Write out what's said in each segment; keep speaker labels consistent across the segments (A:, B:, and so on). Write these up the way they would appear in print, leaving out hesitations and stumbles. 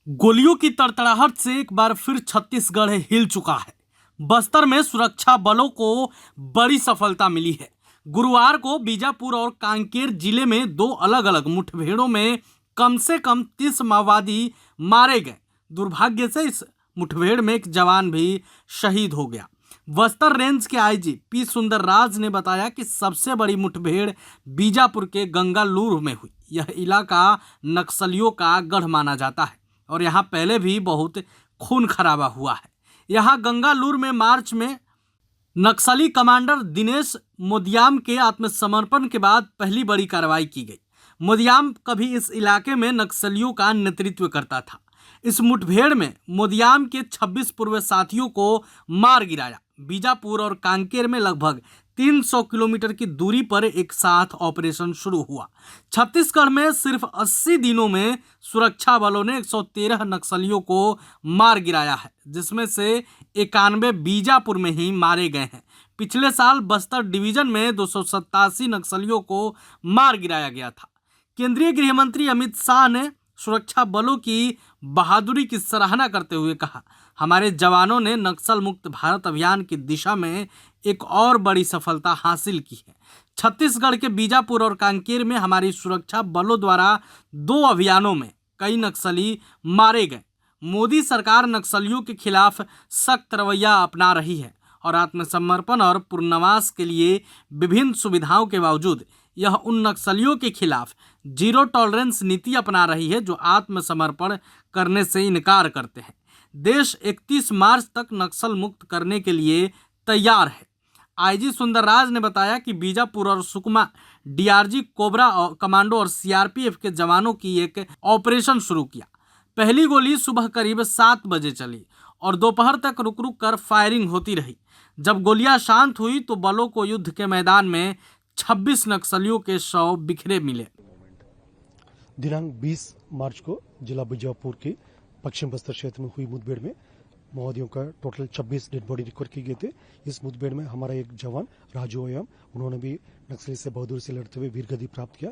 A: गोलियों की तड़तड़ाहट से एक बार फिर छत्तीसगढ़ हिल चुका है। बस्तर में सुरक्षा बलों को बड़ी सफलता मिली है। गुरुवार को बीजापुर और कांकेर जिले में दो अलग अलग मुठभेड़ों में कम से कम 30 माओवादी मारे गए। दुर्भाग्य से इस मुठभेड़ में एक जवान भी शहीद हो गया। बस्तर रेंज के आईजी पी सुंदरराज ने बताया कि सबसे बड़ी मुठभेड़ बीजापुर के गंगालूर में हुई। यह इलाका नक्सलियों का गढ़ माना जाता है और यहाँ पहले भी बहुत खून खराबा हुआ है। यहाँ गंगालूर में मार्च में नक्सली कमांडर दिनेश मोदियाम के आत्मसमर्पण के बाद पहली बड़ी कार्रवाई की गई। मोदियाम कभी इस इलाके में नक्सलियों का नेतृत्व करता था। इस मुठभेड़ में मोदियाम के 26 पूर्व साथियों को मार गिराया। बीजापुर और कांकेर में लगभग 300 किलोमीटर की दूरी पर एक साथ ऑपरेशन शुरू हुआ। छत्तीसगढ़ में सिर्फ 80 दिनों में सुरक्षा बलों ने 113 नक्सलियों को मार गिराया है, जिसमें से 91 बीजापुर में ही मारे गए हैं। पिछले साल बस्तर डिवीजन में 287 नक्सलियों को मार गिराया गया था। केंद्रीय गृह मंत्री अमित शाह ने सुरक्षा बलों की बहादुरी की सराहना करते हुए कहा, हमारे जवानों ने नक्सल मुक्त भारत अभियान की दिशा में एक और बड़ी सफलता हासिल की है। छत्तीसगढ़ के बीजापुर और कांकेर में हमारी सुरक्षा बलों द्वारा 2 अभियानों में कई नक्सली मारे गए। मोदी सरकार नक्सलियों के खिलाफ सख्त रवैया अपना रही है और आत्मसमर्पण और पुनर्वास के लिए विभिन्न सुविधाओं के बावजूद यह उन नक्सलियों के खिलाफ जीरो टॉलरेंस नीति अपना रही है जो आत्मसमर्पण करने से इनकार करते हैं। देश 31 मार्च तक नक्सल मुक्त करने के लिए तैयार है। आईजी सुंदरराज ने बताया कि बीजापुर और सुकमा डीआरजी कोबरा और कमांडो और सीआरपीएफ के जवानों की एक ऑपरेशन शुरू किया। पहली गोली सुबह करीब 7 बजे चली और दोपहर तक रुक रुक कर फायरिंग होती रही। जब गोलियां शांत हुई तो बलों को युद्ध के मैदान में 26 नक्सलियों के शव बिखरे मिले।
B: दिनांक 20 मार्च को जिला बीजापुर के पश्चिम बस्तर क्षेत्र में हुई मुठभेड़ में माओवादियों का टोटल 26 डेड बॉडी रिकवर किए गए थे। इस मुठभेड़ में हमारा एक जवान राजू ओयाम, उन्होंने भी नक्सली से बहादुरी से लड़ते हुए वीर गति प्राप्त किया।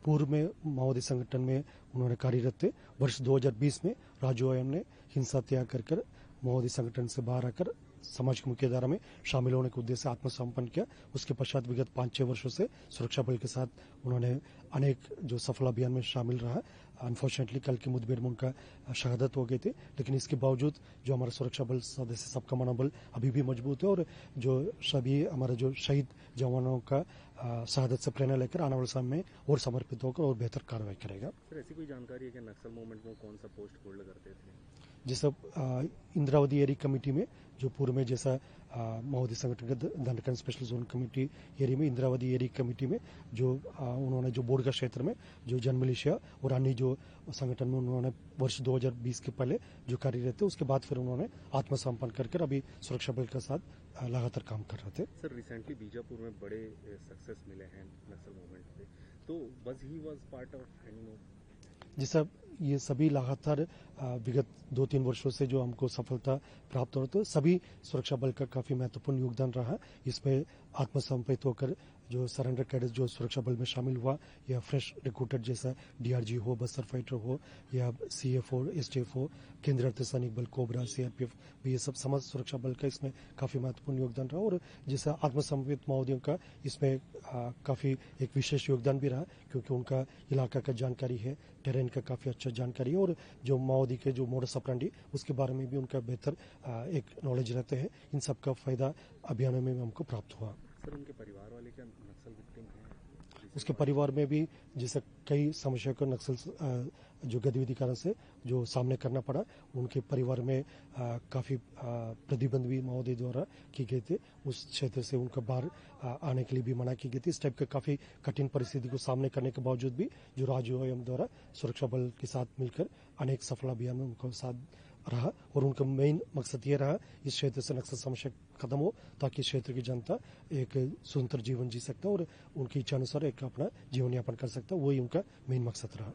B: पूर्व में माओवादी संगठन में उन्होंने कार्यरत थे। वर्ष 2020 में राजू ओयाम ने हिंसा त्याग कर माओवादी संगठन से बाहर आकर सामाजिक मुख्यधारा में शामिल होने के उद्देश्य से आत्मसमर्पण किया। उसके पश्चात विगत 5-6 वर्षों से सुरक्षा बल के साथ उन्होंने अनेक जो सफल अभियान में शामिल रहा। अनफॉर्चुनेटली कल की मुठभेड़ में उनका शहादत हो गई थी, लेकिन इसके बावजूद जो हमारा सुरक्षा बल सदस्य सबका मनोबल अभी भी मजबूत है और जो सभी हमारे जो शहीद जवानों का शहादत से प्रेरणा लेकर आने वाले समय में और समर्पित होकर और बेहतर कार्रवाई करेगा।
C: सर, ऐसी कोई जानकारी है कि नक्सल मूवमेंट में कौन सा पोस्ट होल्ड करते थे?
B: जैसा इंद्रावती एरिया कमेटी में जो पूर्व में जैसा माओवादी संगठन का दंडकन स्पेशल जोन कमेटी एरिया में इंद्रावती एरिया कमेटी में जो उन्होंने जो बोर्ड का क्षेत्र में जो जन मिलिशिया और अन्य जो संगठन में उन्होंने वर्ष 2020 के पहले जो कार्यरत थे, उसके बाद फिर उन्होंने आत्मसमर्पण कर अभी सुरक्षा बल के साथ लगातार काम कर रहे थे।
C: सर, रिसेंटली बीजापुर में बड़े सक्सेस मिले हैं नक्सल मूवमेंट पे, तो बस he was part of any move?
B: जैसा ये सभी लगातार विगत 2-3 वर्षों से जो हमको सफलता प्राप्त हो रही, तो सभी सुरक्षा बल का काफी महत्वपूर्ण योगदान रहा। इसमें आत्मसमर्पित होकर जो सरेंडर कैडेट्स जो सुरक्षा बल में शामिल हुआ या फ्रेश रिक्रूटेड जैसा डीआरजी हो, बस्तर फाइटर हो या सीएफ हो, एसटीएफ हो, केंद्रीय अर्धसैनिक बल, कोबरा, सीआरपीएफ, ये सब समस्त सुरक्षा बल का इसमें काफी महत्वपूर्ण योगदान रहा। और जैसा आत्मसमर्पित माओवादियों का इसमें काफी एक विशेष योगदान भी रहा, क्योंकि उनका इलाका का जानकारी है, टेरेन का काफी अच्छा जानकारी है और जो माओवादी के जो मोडस ऑपरेंडी उसके बारे में भी उनका बेहतर एक नॉलेज रहते हैं। इन सब का फायदा अभियानों में हमको प्राप्त हुआ।
C: सर, उनके परिवार वाले क्या नक्सल विक्टिम हैं?
B: उसके परिवार में भी जैसे कई समस्या को नक्सल जो गतिविधि कारण से जो सामने करना पड़ा, उनके परिवार में काफी प्रतिबंध भी माओवादी द्वारा की गए थे। उस क्षेत्र से उनका बाहर आने के लिए भी मना की गई थी। इस टाइप के काफी कठिन परिस्थिति को सामने करने के बावजूद भी जो राजू ओयाम द्वारा सुरक्षा बल के साथ मिलकर अनेक सफल अभियान में उनका साथ रहा और उनका मेन मकसद ये रहा इस क्षेत्र से नक्सल समस्या खत्म हो, ताकि इस क्षेत्र की जनता एक स्वतंत्र जीवन जी सकता और उनकी इच्छा अनुसार एक अपना जीवन यापन कर सकता। वही उनका मेन मकसद रहा।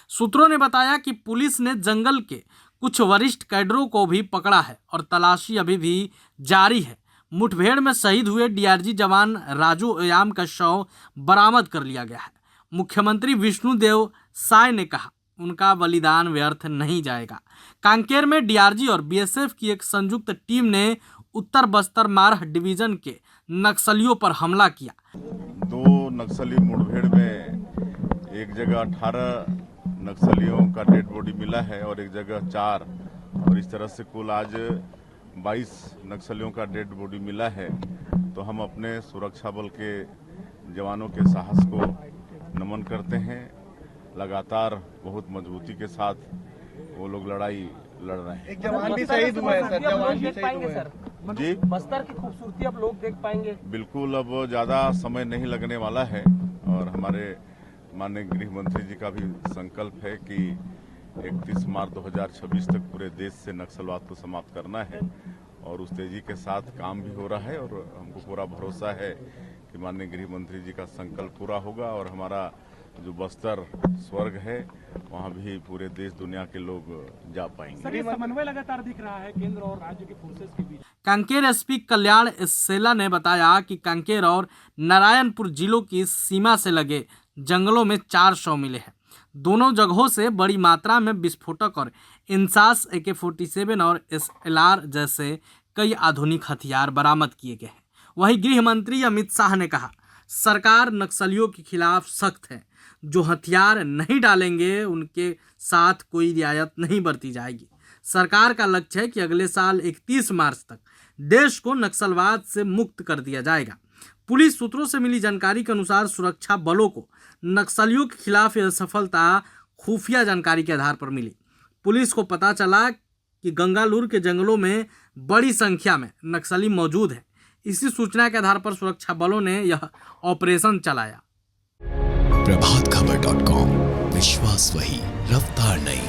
A: सूत्रों ने बताया कि पुलिस ने जंगल के कुछ वरिष्ठ कैडरों को भी पकड़ा है और तलाशी अभी भी जारी है। मुठभेड़ में शहीद हुए डीआरजी जवान राजू ओयाम का शव बरामद कर लिया गया है। मुख्यमंत्री विष्णुदेव साय ने कहा उनका बलिदान व्यर्थ नहीं जाएगा। कांकेर में डीआरजी और बीएसएफ की एक संयुक्त टीम ने उत्तर बस्तर मारह डिवीजन के नक्सलियों पर हमला किया।
D: 2 नक्सली मुठभेड़ में एक जगह 18 नक्सलियों का डेड बॉडी मिला है और एक जगह 4, और इस तरह से कुल आज 22 नक्सलियों का डेड बॉडी मिला है। तो हम अपने सुरक्षा बल के जवानों के साहस को नमन करते हैं। लगातार बहुत मजबूती के साथ वो लोग लड़ाई लड़ रहे हैं।
E: एक जवान भी शहीद हुआ है सर, जवान भी शहीद हुआ है।
D: जी,
E: बस्तर की खूबसूरती अब लोग देख पाएंगे।
D: बिल्कुल, अब ज़्यादा समय नहीं लगने वाला है और हमारे माननीय गृह मंत्री जी का भी संकल्प है कि 31 मार्च 2026 तक पूरे देश से नक्सलवाद को समाप्त करना है और उस तेजी के साथ काम भी हो रहा है और हमको पूरा भरोसा है कि माननीय गृह मंत्री जी का संकल्प पूरा होगा और हमारा जो बस्तर स्वर्ग है वहाँ भी पूरे देश दुनिया के लोग जा पाएंगे।
E: सर, ये समन्वय लगातार दिख रहा है केंद्र और राज्य के फोर्सेस के बीच।
A: कांकेर एसपी कल्याण सेला ने बताया कि कांकेर और नारायणपुर जिलों की सीमा से लगे जंगलों में 4 शव मिले हैं। दोनों जगहों से बड़ी मात्रा में विस्फोटक और इंसास AK-47 और SLR जैसे कई आधुनिक हथियार बरामद किए गए हैं। वहीं गृह मंत्री अमित शाह ने कहा, सरकार नक्सलियों के खिलाफ सख्त है। जो हथियार नहीं डालेंगे उनके साथ कोई रियायत नहीं बरती जाएगी। सरकार का लक्ष्य है कि अगले साल 31 मार्च तक देश को नक्सलवाद से मुक्त कर दिया जाएगा। पुलिस सूत्रों से मिली जानकारी के अनुसार सुरक्षा बलों को नक्सलियों के खिलाफ यह सफलता खुफिया जानकारी के आधार पर मिली। पुलिस को पता चला कि गंगालूर के जंगलों में बड़ी संख्या में नक्सली मौजूद हैं। इसी सूचना के आधार पर सुरक्षा बलों ने यह ऑपरेशन चलाया।
F: प्रभातखबर.com, विश्वास वही, रफ्तार नहीं।